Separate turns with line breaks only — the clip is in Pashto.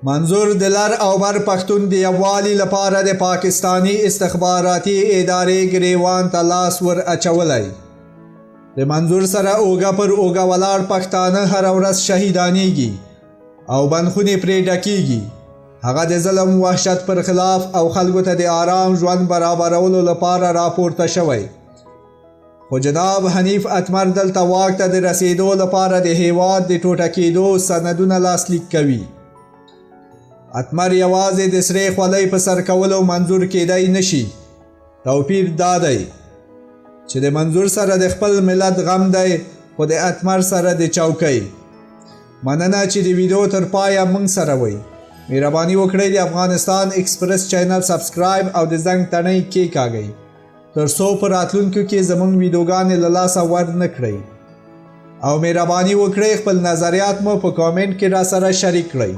منظور د لر او بر پښتون د یووالي لپاره د پاکستاني استخباراتي ادارې ګریوان ته لاس ور اچولی. د منظور سره اوږه پر اوږه ولاړ پښتانه هره ورځ شهیدانیږي او بندخونې پرې ډکیږي. هغه د ظلم وحشت پر خلاف او خلکو ته د آرام ژوند برابرولو لپاره راپورته شوی. خو جناب حنیف اتمر دلته واک ته د رسیدو لپاره د هیواد د ټوټه کېدو سندونه لاسلیک کوي. اتمر یوازې د سرې خولۍ په سر کولو منظور کېدی نشي. توپیر دا دی چې د منظور سره د خپل ملت غم دی، خو د اتمر سره د چوکۍ. مننه چې د ویډیو تر پایه موږ سره وئ. مهرباني وکړئ د افغانستان ایکسپریس چینل سبسکرایب او د زنګ تڼۍ کېکاږئ تر څو په راتلونکو کې زموږ ویډیوګانې له لاسه ور نه کړئ. او مهرباني وکړئ خپل نظریات مو په کامنټ کې را سره شریک کړئ.